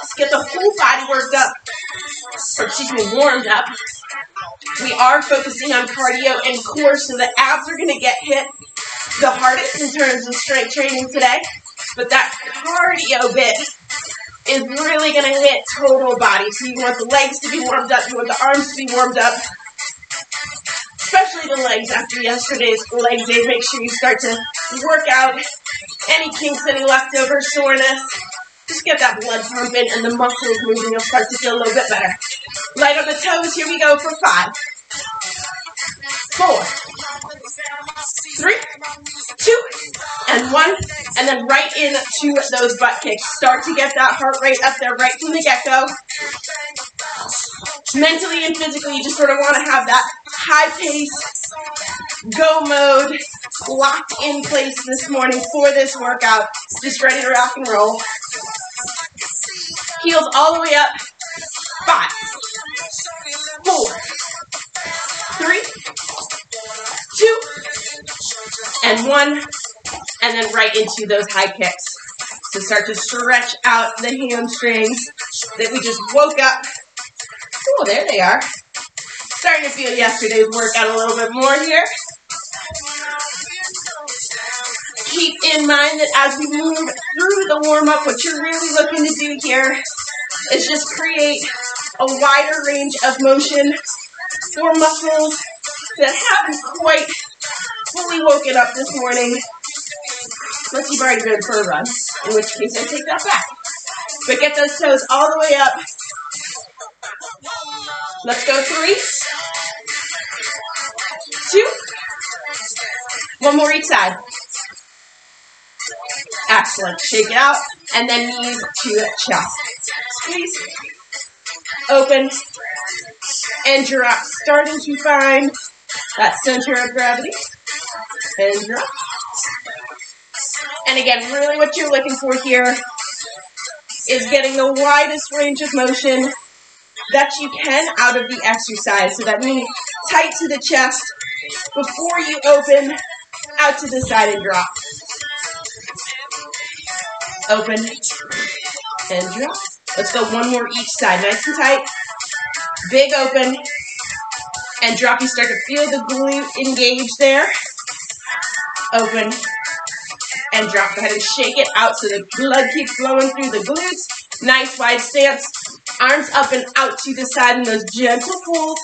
Let's get the whole body worked up, or excuse me, warmed up. We are focusing on cardio and core, so the abs are going to get hit the hardest in terms of strength training today. But that cardio bit is really going to hit total body. So you want the legs to be warmed up, you want the arms to be warmed up, especially the legs after yesterday's leg day. Make sure you start to work out any kinks, any leftover soreness. Just get that blood pumping and the muscles moving. You'll start to feel a little bit better. Light on the toes. Here we go for 5, 4, 3, 2, and 1. And then right into those butt kicks. Start to get that heart rate up there right from the get-go. Mentally and physically, you just sort of want to have that high pace, go mode, locked in place this morning for this workout. Just ready to rock and roll. Heels all the way up. 5, 4, 3, 2, and 1. And then right into those high kicks. So start to stretch out the hamstrings that we just woke up. Oh, there they are. Starting to feel yesterday's workout a little bit more here. Keep in mind that as we move through the warm-up, what you're really looking to do here is just create a wider range of motion for muscles that haven't quite fully woken up this morning. Unless you've already been for a run, in which case I take that back. But get those toes all the way up. Let's go 3, 2, 1 more each side. Excellent. Shake it out, and then knees to chest. Squeeze, open, and drop. Starting to find that center of gravity, and drop. And again, really what you're looking for here is getting the widest range of motion that you can out of the exercise. So that means tight to the chest before you open, out to the side and drop. Open and drop. Let's go 1 more each side. Nice and tight. Big open and drop. You start to feel the glute engage there. Open and drop. Go ahead and shake it out so the blood keeps flowing through the glutes. Nice wide stance. Arms up and out to the side and those gentle pulls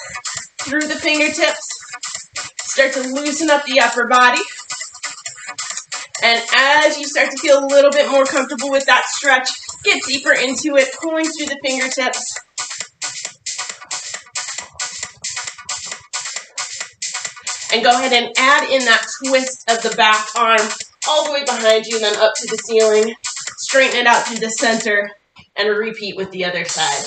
through the fingertips. Start to loosen up the upper body. And as you start to feel a little bit more comfortable with that stretch, get deeper into it, pulling through the fingertips. And go ahead and add in that twist of the back arm all the way behind you and then up to the ceiling. Straighten it out to the center and repeat with the other side.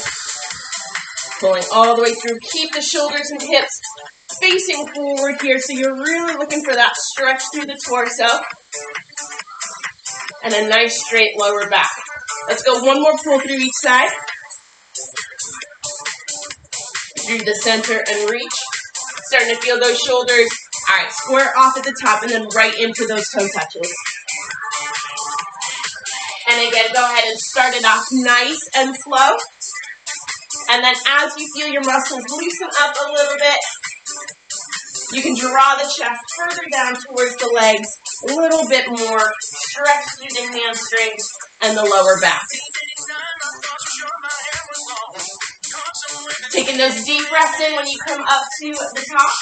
Pulling all the way through. Keep the shoulders and hips facing forward here, so you're really looking for that stretch through the torso. And a nice straight lower back. Let's go 1 more pull through each side. Through the center and reach. Starting to feel those shoulders. All right, square off at the top and then right into those toe touches. And again, go ahead and start it off nice and slow. And then as you feel your muscles loosen up a little bit, you can draw the chest further down towards the legs, a little bit more, stretch through the hamstrings and the lower back. Taking those deep breaths in when you come up to the top.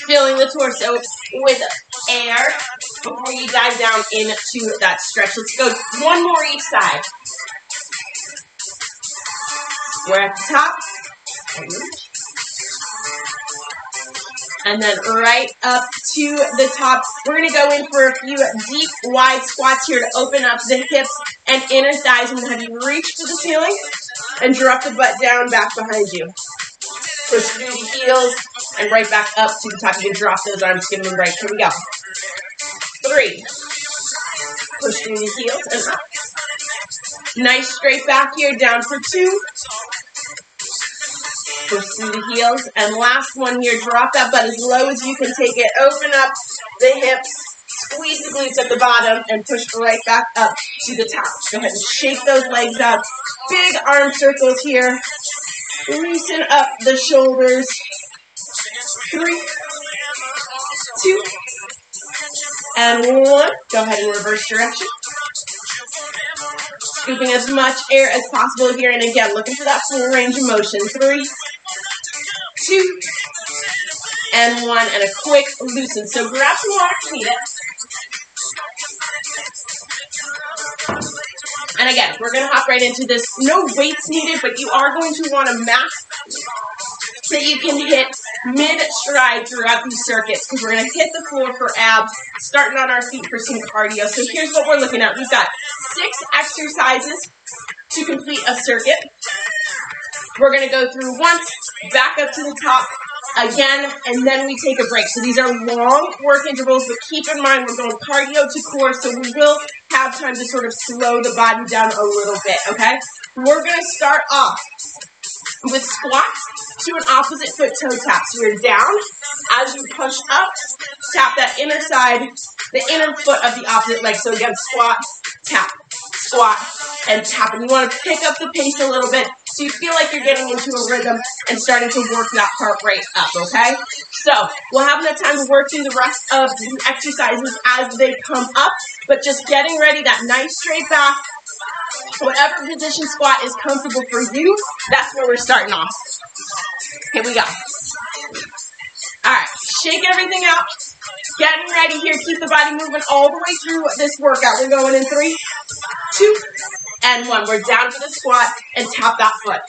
Filling the torso with air before you dive down into that stretch. Let's go 1 more each side. Square at the top. And then right up to the top. We're going to go in for a few deep, wide squats here to open up the hips and inner thighs. I'm going to have you reach to the ceiling and drop the butt down back behind you. Push through the heels and right back up to the top. You can drop those arms, give them a break. Here we go. 3. Push through the heels and up. Nice straight back here, down for 2. Push through the heels. And last one here, drop that butt as low as you can take it. Open up the hips, squeeze the glutes at the bottom, and push right back up to the top. Go ahead and shake those legs out. Big arm circles here. Loosen up the shoulders. 3, 2, and 1. Go ahead and reverse direction. Scooping as much air as possible here. And again, looking for that full range of motion. 3, 2, and 1. And a quick loosen. So grab some water if you need it. And again, we're going to hop right into this. No weights needed, but you are going to want a mat that you can hit mid-stride throughout these circuits, because we're going to hit the floor for abs, starting on our feet for some cardio. So here's what we're looking at. We've got 6 exercises to complete a circuit. We're going to go through once, back up to the top, again, and then we take a break. So these are long work intervals, but keep in mind we're going cardio to core, so we will have time to sort of slow the body down a little bit, okay? We're going to start off with squats to an opposite foot toe tap. So we're down. As you push up, tap that inner side, the inner foot of the opposite leg. So again, squat, tap, squat, and tap. And you want to pick up the pace a little bit so you feel like you're getting into a rhythm and starting to work that heart rate up, okay? So we'll have enough time to work through the rest of the exercises as they come up, but just getting ready, that nice straight back. Whatever position squat is comfortable for you, that's where we're starting off. Here we go. All right, shake everything out. Getting ready here. Keep the body moving all the way through this workout. We're going in 3, 2, and 1. We're down to the squat and tap that foot.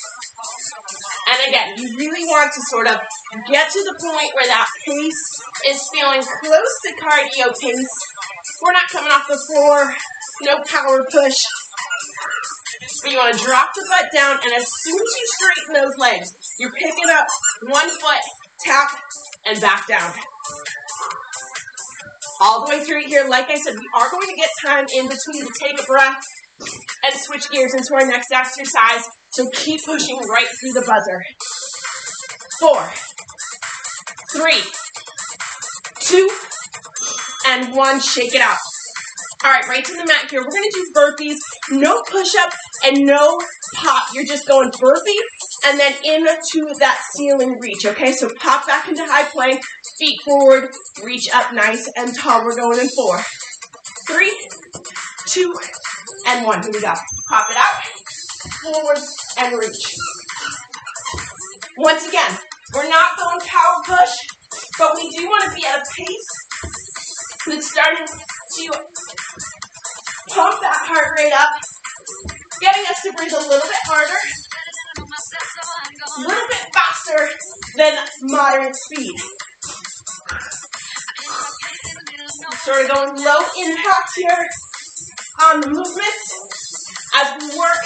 And again, you really want to sort of get to the point where that pace is feeling close to cardio pace. We're not coming off the floor. No power push. But you want to drop the butt down, and as soon as you straighten those legs, you're picking up one foot, tap, and back down. All the way through here. Like I said, we are going to get time in between to take a breath and switch gears into our next exercise. So keep pushing right through the buzzer. 4, 3, 2, and 1. Shake it out. All right, right to the mat here. We're going to do burpees, no push-up and no pop. You're just going burpee and then into that ceiling reach, okay? So pop back into high plank, feet forward, reach up nice and tall. We're going in 4, 3, 2, and 1. Here we go. Pop it out, forward, and reach. Once again, we're not going power push, but we do want to be at a pace that's starting to pump that heart rate up, getting us to breathe a little bit harder, a little bit faster than moderate speed. Sort of going low impact here on the movement as we work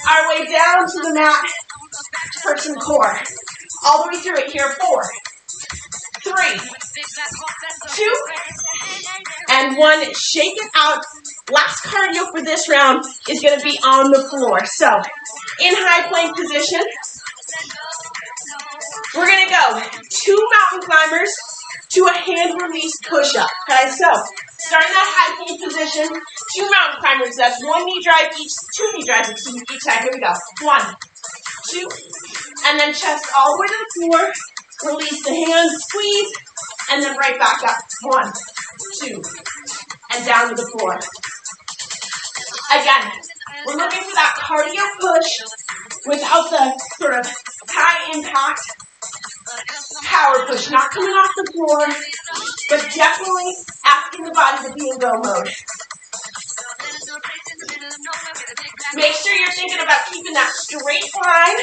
our way down to the mat for some core. All the way through it here. 4, 3, 2, and 1. Shake it out. Last cardio for this round is going to be on the floor. So, in high plank position, we're going to go 2 mountain climbers to a hand release push-up. Okay, so starting that high plank position, 2 mountain climbers. That's 1 knee drive each, 2 knee drives each side. Here we go. 1, 2, and then chest all the way to the floor. Release the hands, squeeze, and then right back up. 1, 2, and down to the floor. Again, we're looking for that cardio push without the sort of high impact power push. Not coming off the floor, but definitely asking the body to be in go mode. Make sure you're thinking about keeping that straight line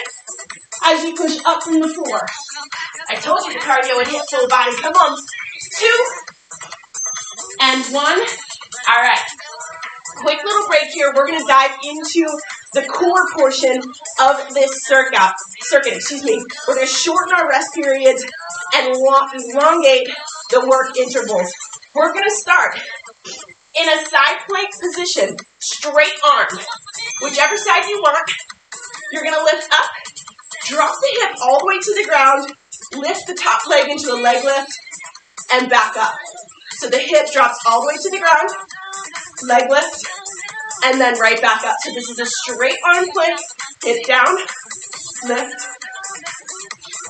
as you push up from the floor. I told you the cardio would hit full body. Come on. 2 and 1. All right. Quick little break here. We're going to dive into the core portion of this circuit. We're going to shorten our rest periods and elongate the work intervals. We're going to start in a side plank position, straight arm. Whichever side you want, you're going to lift up, drop the hip all the way to the ground, lift the top leg into a leg lift, and back up. So the hip drops all the way to the ground, leg lift, and then right back up. So this is a straight arm plank. Hip down, lift,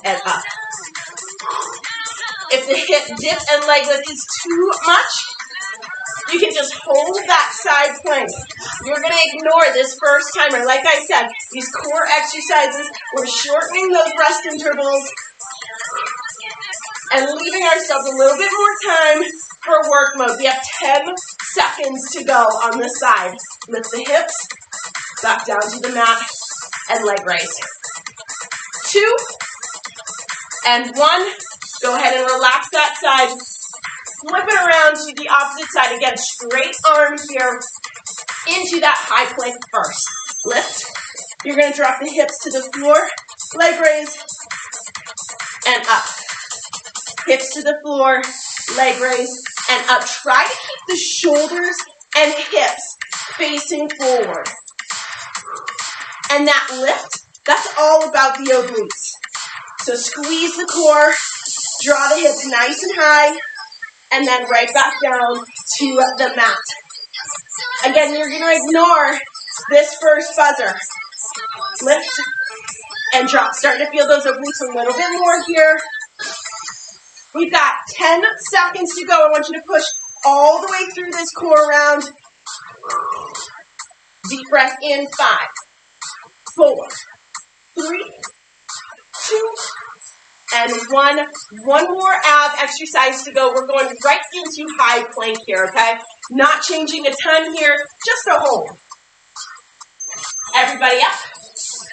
and up. If the hip dip and leg lift is too much, you can just hold that side plank. You're going to ignore this first timer. Like I said, these core exercises, we're shortening those rest intervals and leaving ourselves a little bit more time for work mode. We have 10 seconds to go on this side. Lift the hips, back down to the mat, and leg raise. 2 and 1. Go ahead and relax that side. Flip it around to the opposite side. Again, straight arm here into that high plank first. Lift. You're going to drop the hips to the floor. Leg raise. And up. Hips to the floor. Leg raise. And up. Try to keep the shoulders and hips facing forward. And that lift, that's all about the obliques. So squeeze the core. Draw the hips nice and high. And then right back down to the mat. Again, you're going to ignore this first buzzer. Lift and drop. Starting to feel those obliques a little bit more here. We've got 10 seconds to go. I want you to push all the way through this core round. Deep breath in. 5, 4, 3, 2, and 1. One more ab exercise to go. We're going right into high plank here, okay? Not changing a ton here, just a hold. Everybody up.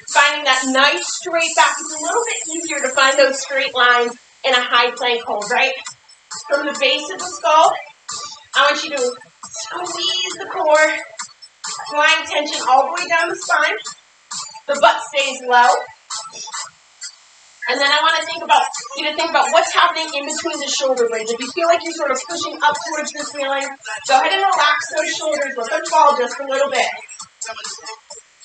Finding that nice straight back. It's a little bit easier to find those straight lines in a high plank hold, right? From the base of the skull, I want you to squeeze the core, applying tension all the way down the spine. The butt stays low. And then I want you to think about what's happening in between the shoulder blades. If you feel like you're sort of pushing up towards the ceiling, go ahead and relax those shoulders. Let them fall just a little bit.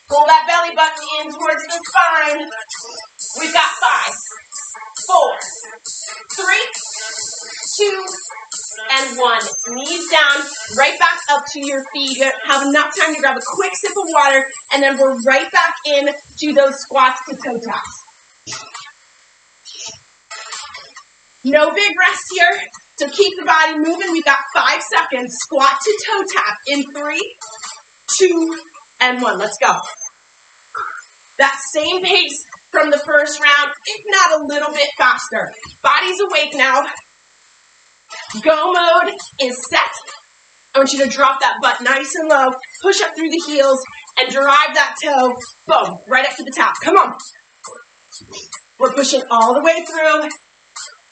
Pull that belly button in towards the spine. We've got 5, 4, 3, 2, and 1. Knees down, right back up to your feet. You have enough time to grab a quick sip of water, and then we're right back in to those squats to toe taps. No big rest here, so keep the body moving. We've got 5 seconds. Squat to toe tap in 3, 2, and 1. Let's go. That same pace from the first round, if not a little bit faster. Body's awake now. Go mode is set. I want you to drop that butt nice and low, push up through the heels, and drive that toe, boom, right up to the top. Come on. We're pushing all the way through.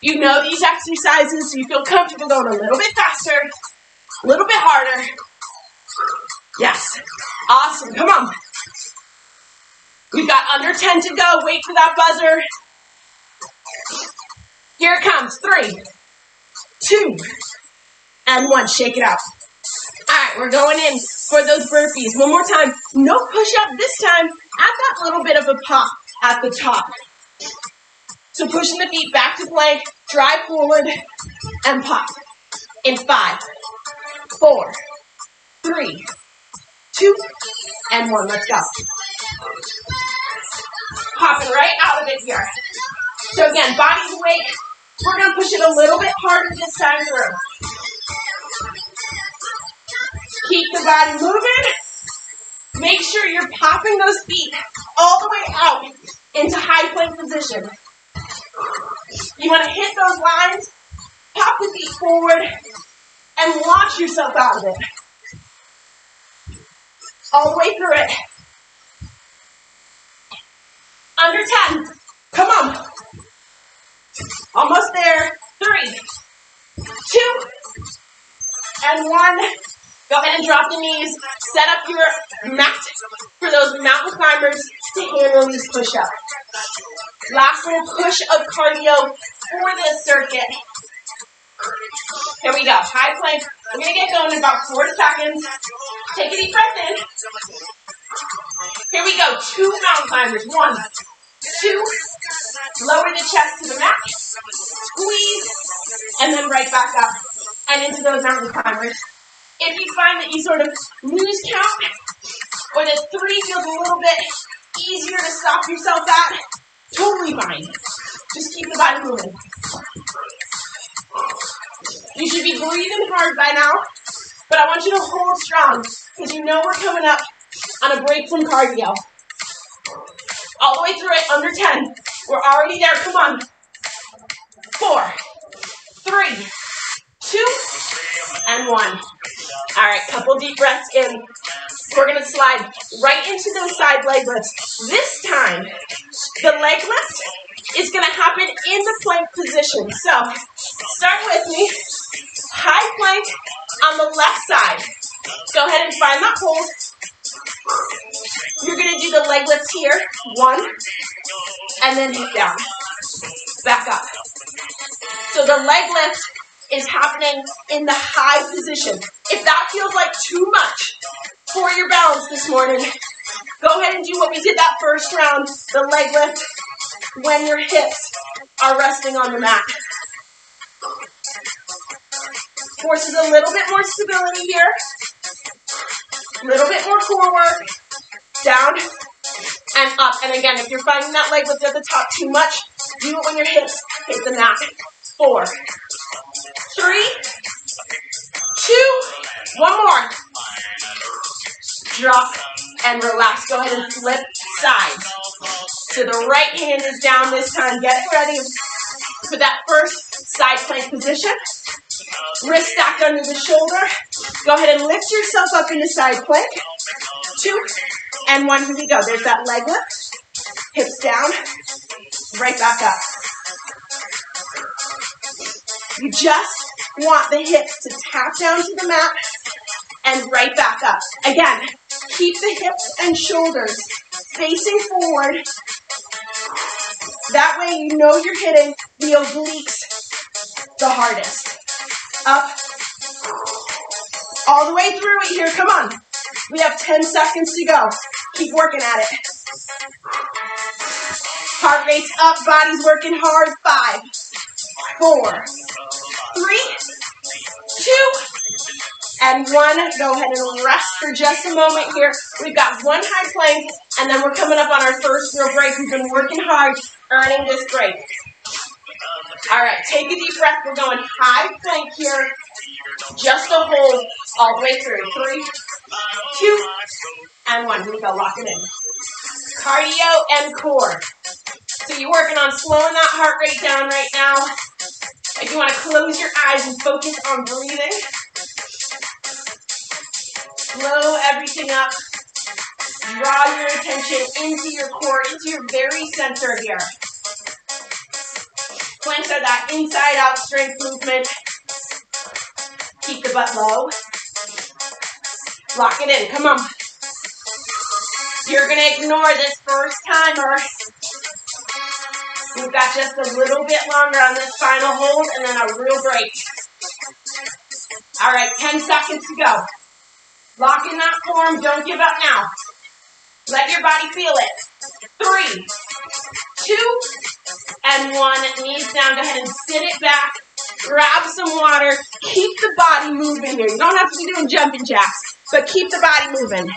You know these exercises, so you feel comfortable going a little bit faster, a little bit harder. Yes. Awesome. Come on. We've got under 10 to go. Wait for that buzzer. Here it comes. 3, 2, and 1. Shake it out. All right, we're going in for those burpees. One more time. No push-up this time. Add that little bit of a pop at the top. So pushing the feet back to plank, drive forward, and pop. In 5, 4, 3, 2, and 1. Let's go. Popping right out of it here. So again, body's awake. We're going to push it a little bit harder this time through. Keep the body moving. Make sure you're popping those feet all the way out into high plank position. You want to hit those lines, pop the feet forward, and launch yourself out of it. All the way through it. Under 10. Come on. Almost there. 3, 2, and 1. Go ahead and drop the knees. Set up your mat for those mountain climbers to handle these push-ups. Last little push of cardio for this circuit. Here we go. High plank. We're going to get going in about 4 seconds. Take a deep breath in. Here we go. 2 mountain climbers. 1, 2. Lower the chest to the mat. Squeeze. And then right back up. And into those mountain climbers. If you find that you sort of lose count, or the 3 feels a little bit easier to stop yourself at, totally fine. Just keep the body moving. You should be breathing hard by now, but I want you to hold strong because you know we're coming up on a break from cardio. All the way through it, under 10. We're already there, come on. 4, 3, 2, and 1. All right, couple deep breaths in. We're gonna slide right into those side leg lifts. This time, the leg lift is gonna happen in the plank position. So, start with me. High plank on the left side. Go ahead and find that hold. You're gonna do the leg lift here. 1, and then hit down. Back up. So the leg lift is happening in the high position. If that feels like too much for your balance this morning, go ahead and do what we did that first round, the leg lift, when your hips are resting on the mat. Forces a little bit more stability here, a little bit more core work, down and up. And again, if you're finding that leg lift at the top too much, do it when your hips hit the mat. 4, 3, 2, one more. Drop and relax. Go ahead and flip sides. So the right hand is down this time. Get ready for that first side plank position. Wrist stacked under the shoulder. Go ahead and lift yourself up into side plank. 2, and 1. Here we go. There's that leg lift. Hips down. Right back up. You just want the hips to tap down to the mat and right back up. Again, keep the hips and shoulders facing forward. That way you know you're hitting the obliques the hardest. Up. All the way through it here. Come on. We have 10 seconds to go. Keep working at it. Heart rate's up. Body's working hard. 5, 4, 3, 2, and 1. Go ahead and rest for just a moment here. We've got 1 high plank, and then we're coming up on our first real break. We've been working hard, earning this break. All right, take a deep breath. We're going high plank here. Just a hold all the way through. 3, 2, and 1. Here we go. Lock it in. Cardio and core. So you're working on slowing that heart rate down right now. If you want to close your eyes and focus on breathing, slow everything up. Draw your attention into your core, into your very center here. Planks are that inside-out strength movement. Keep the butt low. Lock it in. Come on. You're going to ignore this first timer. We've got just a little bit longer on this final hold and then a real break. All right, 10 seconds to go. Lock in that form. Don't give up now. Let your body feel it. 3, 2, and 1. Knees down. Go ahead and sit it back. Grab some water. Keep the body moving here. You don't have to be doing jumping jacks, but keep the body moving.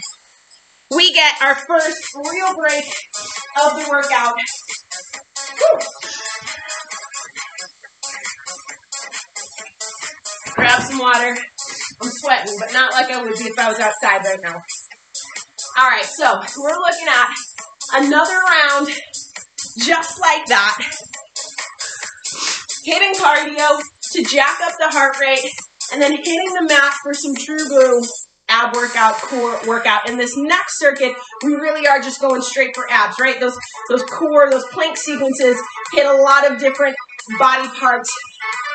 We get our first real break of the workout. Woo. Grab some water. I'm sweating, but not like I would be if I was outside right now. All right, so we're looking at another round just like that. Hitting cardio to jack up the heart rate, and then hitting the mat for some true blue ab workout, core workout. In this next circuit, we really are just going straight for abs, right? Those core, those plank sequences hit a lot of different body parts.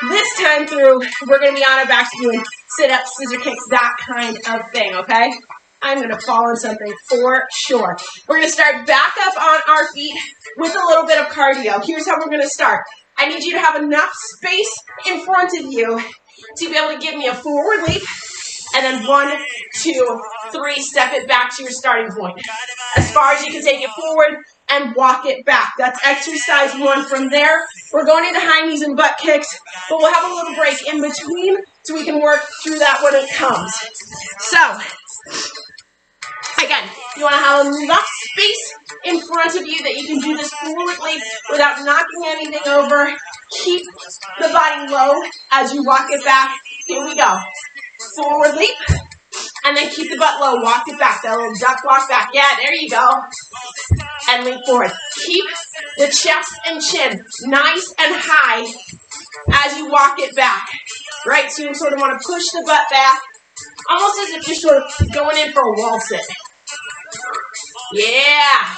This time through, we're going to be on our backs doing sit-ups, scissor kicks, that kind of thing, okay? I'm going to fall on something for sure. We're going to start back up on our feet with a little bit of cardio. Here's how we're going to start. I need you to have enough space in front of you to be able to give me a forward leap, and then 1, 2, 3, step it back to your starting point. As far as you can take it forward and walk it back. That's exercise 1. From there, we're going into high knees and butt kicks, but we'll have a little break in between so we can work through that when it comes. So, Again, you want to have enough space in front of you that you can do this fluidly without knocking anything over. Keep the body low as you walk it back. Here we go. Forward leap. And then keep the butt low. Walk it back. That little duck walk back. Yeah, there you go. And lean forward. Keep the chest and chin nice and high as you walk it back. Right? So you sort of want to push the butt back, almost as if you're sort of going in for a wall sit. Yeah.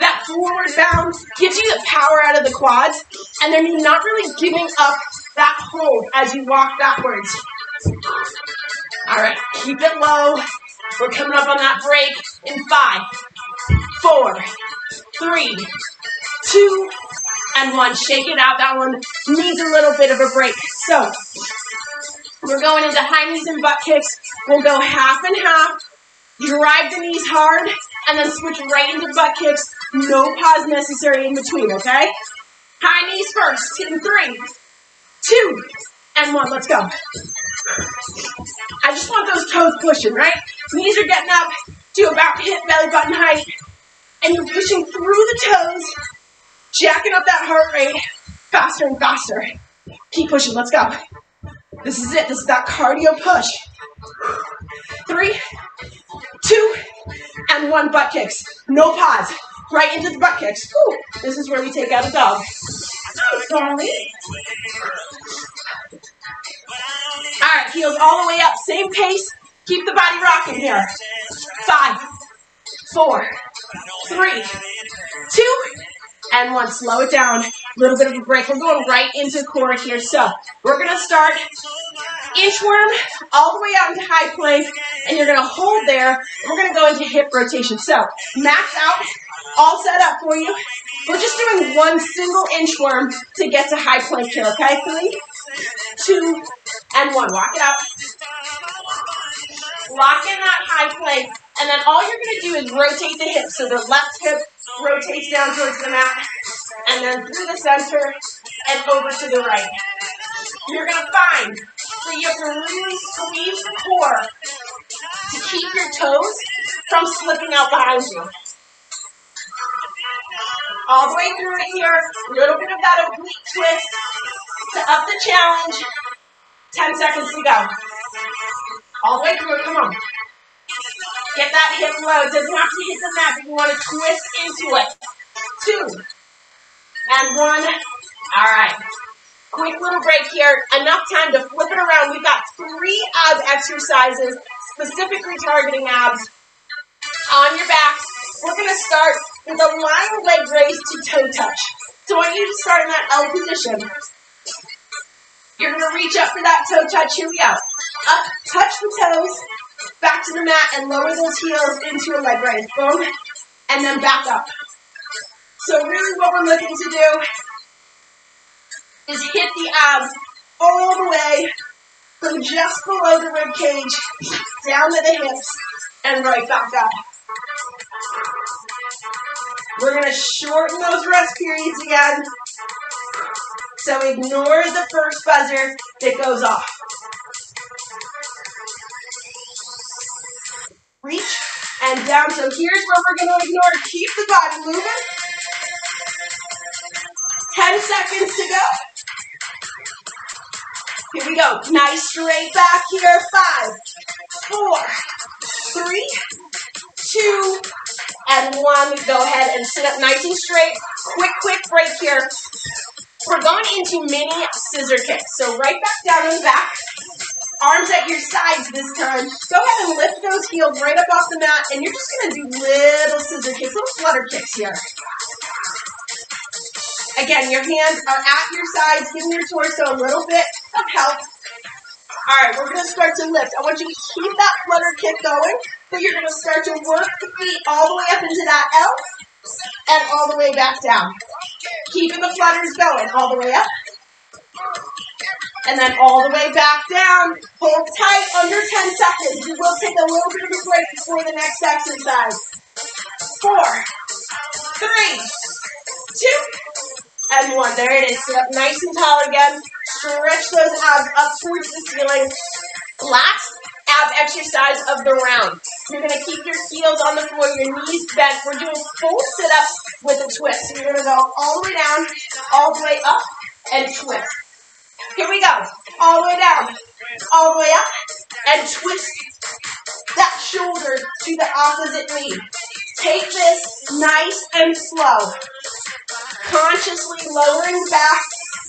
That forward bound gives you the power out of the quads, and then you're not really giving up that hold as you walk backwards. All right, keep it low. We're coming up on that break in 5, 4, 3, 2, and 1. Shake it out. That one needs a little bit of a break. So we're going into high knees and butt kicks. We'll go half and half. Drive the knees hard, and then switch right into butt kicks. No pause necessary in between, okay? High knees first in 3, 2, and 1. Let's go. I just want those toes pushing, right? Knees are getting up to about hip belly button height, and you're pushing through the toes, jacking up that heart rate faster and faster. Keep pushing. Let's go. This is it. This is that cardio push. 3, 2, and 1. Butt kicks. No pause. Right into the butt kicks. Whew. This is where we take out a dog. Sorry. All right, heels all the way up. Same pace. Keep the body rocking here. 5, 4, 3, 2, and 1. Slow it down. A little bit of a break. We're going right into core here. So we're going to start inchworm all the way out into high plank, and you're going to hold there. We're going to go into hip rotation. So max out, all set up for you. We're just doing one single inchworm to get to high plank here, okay? 3, 2, and 1. Walk it out. Lock in that high plank, and then all you're going to do is rotate the hips. So the left hip rotates down towards the mat, and then through the center and over to the right. You're going to find that you have to really squeeze the core to keep your toes from slipping out behind you. All the way through it here, a little bit of that oblique twist to up the challenge. 10 seconds to go. All the way through it, come on. Get that hip low. It doesn't have to hit the mat, but you want to twist into it. 2, and 1. All right. Quick little break here. Enough time to flip it around. We've got 3 ab exercises, specifically targeting abs. On your back, we're going to start with a lying leg raise to toe touch. So I want you to start in that L position. You're going to reach up for that toe touch. Here we go. Up, touch the toes, back to the mat, and lower those heels into a leg raise. Boom. And then back up. So really what we're looking to do is hit the abs all the way from just below the rib cage, down to the hips, and right back up. We're going to shorten those rest periods again. So ignore the first buzzer that goes off. Reach and down. So here's where we're going to ignore. Keep the body moving. 10 seconds to go. Here we go. Nice straight back here. 5, 4, 3, 2, and 1. Go ahead and sit up nice and straight. Quick break here. We're going into mini scissor kicks. So right back down on the back. Arms at your sides this time. Go ahead and lift those heels right up off the mat, and you're just going to do little scissor kicks, little flutter kicks here. Again, your hands are at your sides, giving your torso a little bit of help. All right, we're going to start to lift. I want you to keep that flutter kick going, but you're going to start to work the feet all the way up into that L and all the way back down. Keeping the flutters going all the way up and then all the way back down. Hold tight under 10 seconds. You will take a little bit of a break before the next exercise. 4, 3, 2, and 1. There it is. Sit up nice and tall again. Stretch those abs up towards the ceiling. Last ab exercise of the round. You're going to keep your heels on the floor, your knees bent. We're doing full sit-ups with a twist. So you're going to go all the way down, all the way up, and twist. Here we go. All the way down, all the way up, and twist that shoulder to the opposite knee. Take this nice and slow. Consciously lowering the back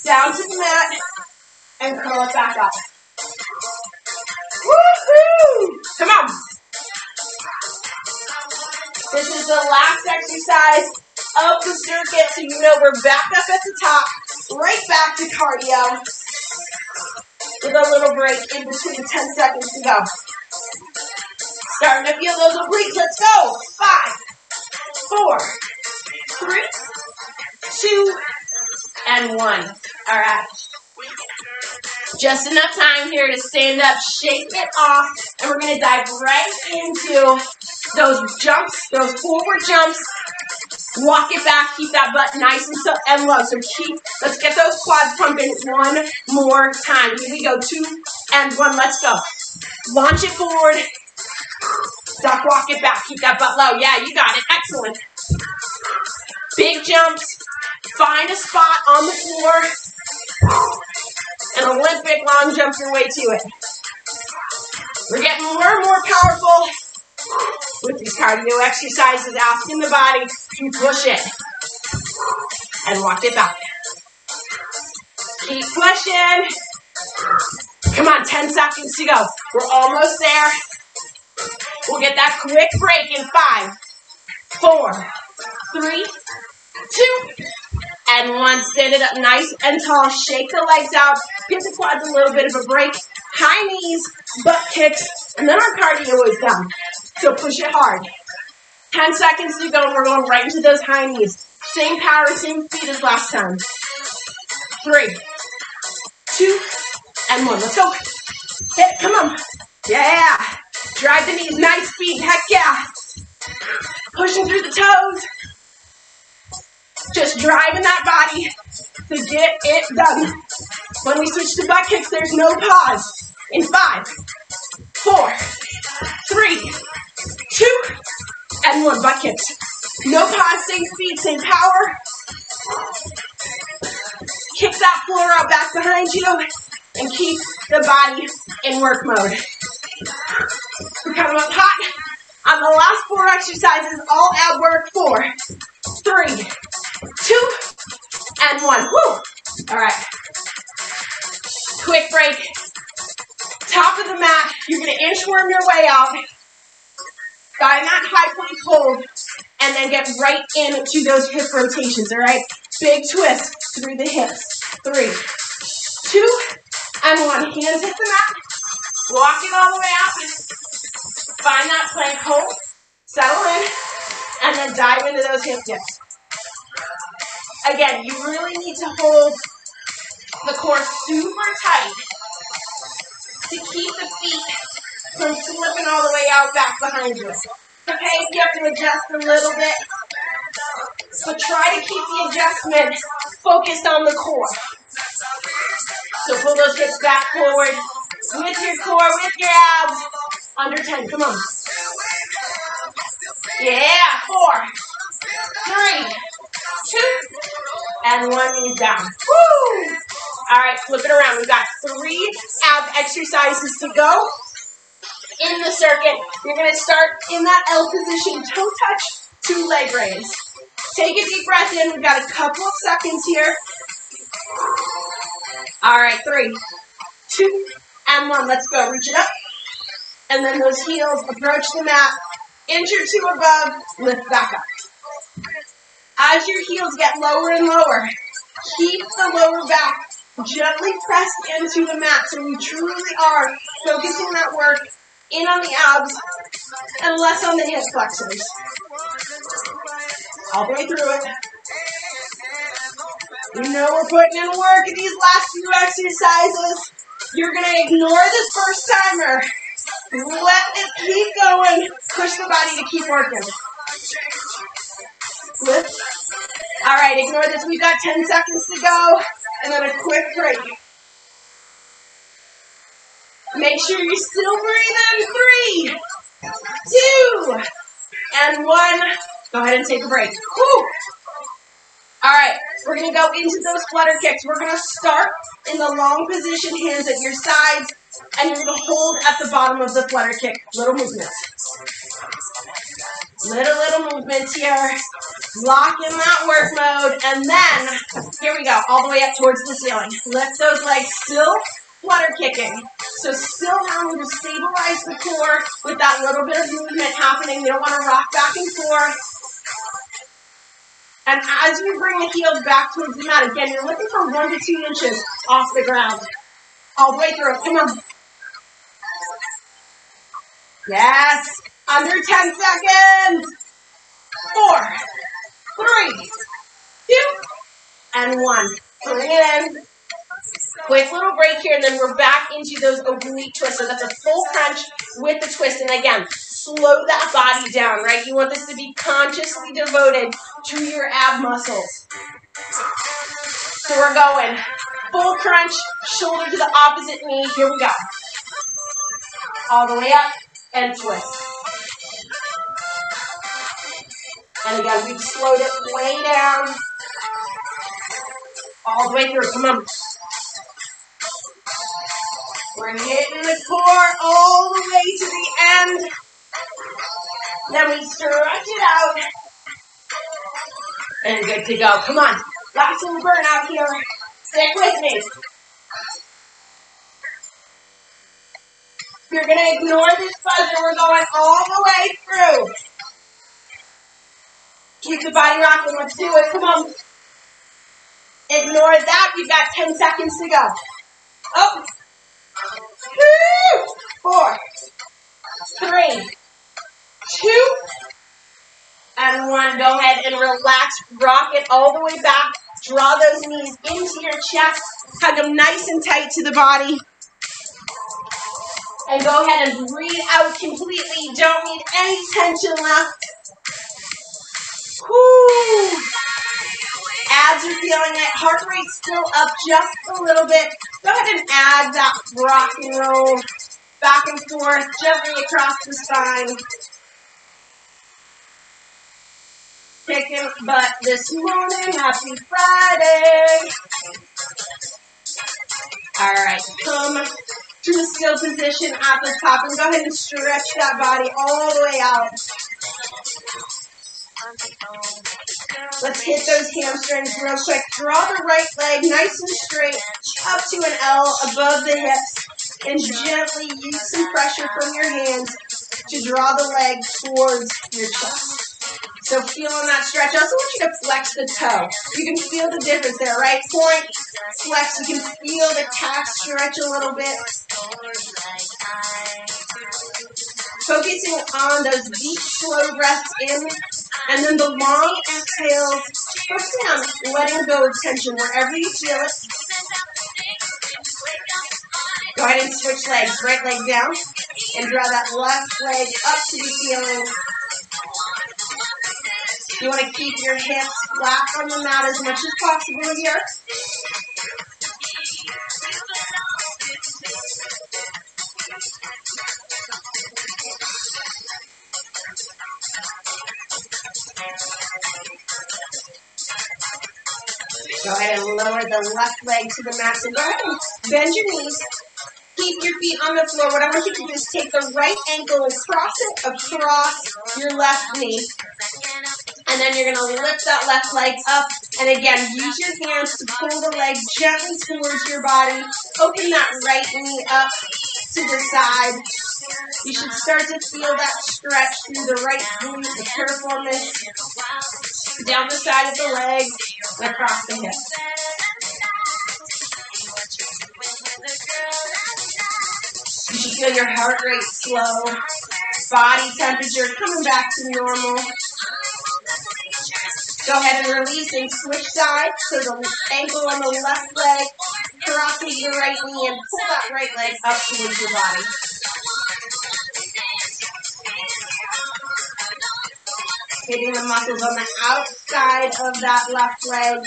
down to the mat and curl it back up. Woohoo! Come on. This is the last exercise of the circuit, so you know we're back up at the top, right back to cardio, with a little break in between, 10 seconds to go. Starting to feel those obliques. Let's go. 5, 4, 3, 2, and 1. All right. Just enough time here to stand up, shake it off, and we're going to dive right into those jumps, those forward jumps. Walk it back, keep that butt nice and low. So let's get those quads pumping one more time. Here we go, 2 and 1, let's go. Launch it forward, duck, walk it back, keep that butt low. Yeah, you got it, excellent. Big jumps, find a spot on the floor, and Olympic long jump your way to it. We're getting more and more powerful with these cardio exercises, asking the body to push it and walk it back. Keep pushing. Come on, 10 seconds to go. We're almost there. We'll get that quick break in 5, 4, 3, 2, and 1. Stand it up nice and tall. Shake the legs out. Give the quads a little bit of a break. High knees, butt kicks, and then our cardio is done. So push it hard. 10 seconds to go. We're going right into those high knees. Same power, same speed as last time. 3, 2, and 1. Let's go. Hit it. Come on. Yeah. Drive the knees. Nice speed. Heck yeah. Pushing through the toes. Just driving that body to get it done. When we switch to butt kicks, there's no pause. In 5, 4, 3, 2, and 1. Butt kicks. No pause, same speed, same power. Kick that floor out back behind you and keep the body in work mode. We're coming up hot. On the last 4 exercises, all ab work. 4, 3, 2, and 1. Woo! All right. Quick break. Top of the mat. You're going to inchworm your way out. Find that high plank hold. And then get right into those hip rotations, all right? Big twist through the hips. 3, 2, and 1. Hands hit the mat. Walk it all the way out. Find that plank hold. Settle in. And then dive into those hip dips. Again, you really need to hold the core super tight to keep the feet from slipping all the way out back behind you. Okay, you have to adjust a little bit, but try to keep the adjustment focused on the core. So pull those hips back forward with your core, with your abs. Under 10, come on. Yeah, 4, 3, 2, and 1, knees down. Woo! All right, flip it around. We've got 3 ab exercises to go in the circuit. You're going to start in that L position, toe touch, 2 leg raise. Take a deep breath in. We've got a couple of seconds here. All right, 3, 2, and 1. Let's go. Reach it up. And then those heels approach the mat. Inch or 2 above. Lift back up. As your heels get lower and lower, keep the lower back gently pressed into the mat so we truly are focusing that work in on the abs and less on the hip flexors. All the way through it. You know we're putting in work in these last few exercises. You're going to ignore this first timer. Let it keep going. Push the body to keep working. Lift. All right, ignore this. We've got 10 seconds to go, and then a quick break. Make sure you're still breathing. 3, 2, and 1. Go ahead and take a break. Woo. All right, we're going to go into those flutter kicks. We're going to start in the long position, hands at your sides, and you're going to hold at the bottom of the flutter kick. Little movements. Little movements here. Lock in that work mode, and then, here we go, all the way up towards the ceiling. Lift those legs, still flutter kicking. So still having to stabilize the core with that little bit of movement happening. You don't want to rock back and forth. And as you bring the heels back towards the mat, again, you're looking for 1 to 2 inches off the ground. All the way through. Come on. Yes. Under 10 seconds. 4, 3, 2, and 1. Bring it in. Quick little break here, and then we're back into those oblique twists. So that's a full crunch with the twist. And again, slow that body down, right? You want this to be consciously devoted to your ab muscles. So we're going full crunch, shoulder to the opposite knee. Here we go. All the way up and twist. And again, we've slowed it way down. All the way through. Come on. We're hitting the core all the way to the end. Then we stretch it out. And good to go. Come on. Last little burnout here. Stick with me. You're going to ignore this buzzer. We're going all the way through. Keep the body rocking. Let's do it. Come on. Ignore that. We've got 10 seconds to go. Oh. 4, 3, 2, and 1. Go ahead and relax. Rock it all the way back. Draw those knees into your chest. Hug them nice and tight to the body. And go ahead and breathe out completely. You don't need any tension left. Whoo! Abs are feeling it. Heart rate still up just a little bit. Go ahead and add that rock and roll back and forth gently across the spine. Kicking butt this morning. Happy Friday. All right, come to a still position at the top and go ahead and stretch that body all the way out. Let's hit those hamstrings real quick. Draw the right leg nice and straight up to an L above the hips and gently use some pressure from your hands to draw the leg towards your chest. So feeling that stretch. I also want you to flex the toe. You can feel the difference there, right? Point, flex. You can feel the calf stretch a little bit. Focusing on those deep, slow breaths in, and then the long exhales. Focusing on letting go of tension wherever you feel it. Go ahead and switch legs. Right leg down, and draw that left leg up to the ceiling. You want to keep your hips flat on the mat as much as possible here. Go ahead and lower the left leg to the mat. So go ahead and bend your knees. Keep your feet on the floor. What I want you to do is take the right ankle and cross it across your left knee. And then you're going to lift that left leg up. And again, use your hands to pull the leg gently towards your body. Open that right knee up to the side. You should start to feel that stretch through the right glute, the piriformis, down the side of the leg, and across the hip. You should feel your heart rate slow, body temperature coming back to normal. Go ahead and release and switch sides. So the ankle on the left leg crosses the right knee and pull that right leg up towards your body. Hitting the muscles on the outside of that left leg.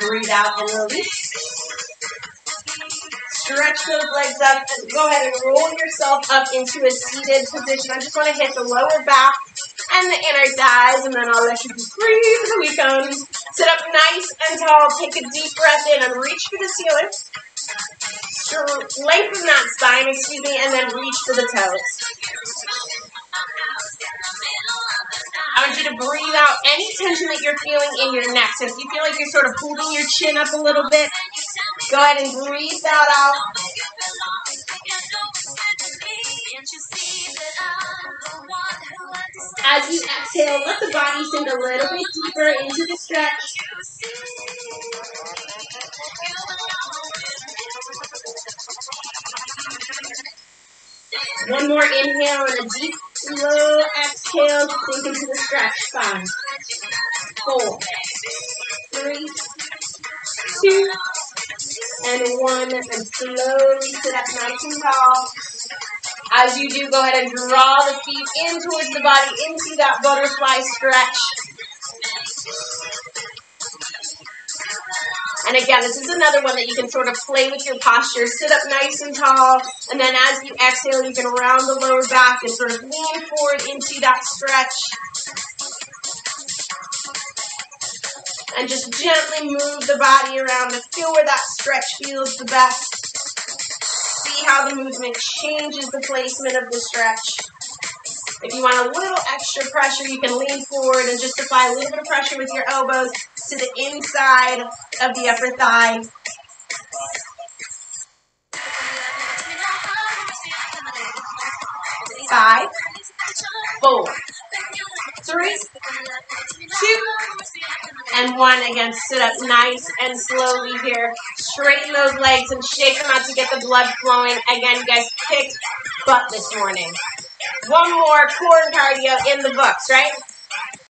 Breathe out and release. Stretch those legs up. And go ahead and roll yourself up into a seated position. I just want to hit the lower back and the inner thighs, and then I'll let you just breathe as we come. Sit up nice and tall. Take a deep breath in and reach for the ceiling. Lengthen that spine, and then reach for the toes. I want you to breathe out any tension that you're feeling in your neck. So if you feel like you're sort of holding your chin up a little bit, go ahead and breathe that out. As you exhale, let the body sink a little bit deeper into the stretch. One more inhale and a deep, slow exhale to sink into the stretch. 5, 4, 3, 2, and 1. And slowly sit up nice and tall. As you do, go ahead and draw the feet in towards the body into that butterfly stretch. And again, this is another one that you can sort of play with your posture. Sit up nice and tall, and then as you exhale, you can round the lower back and sort of lean forward into that stretch. And just gently move the body around to feel where that stretch feels the best. See how the movement changes the placement of the stretch. If you want a little extra pressure, you can lean forward and just apply a little bit of pressure with your elbows to the inside of the upper thigh. 5, 4, 3, 2, and 1. Again, sit up nice and slowly here. Straighten those legs and shake them out to get the blood flowing. Again, you guys kicked butt this morning. One more core cardio in the books, right?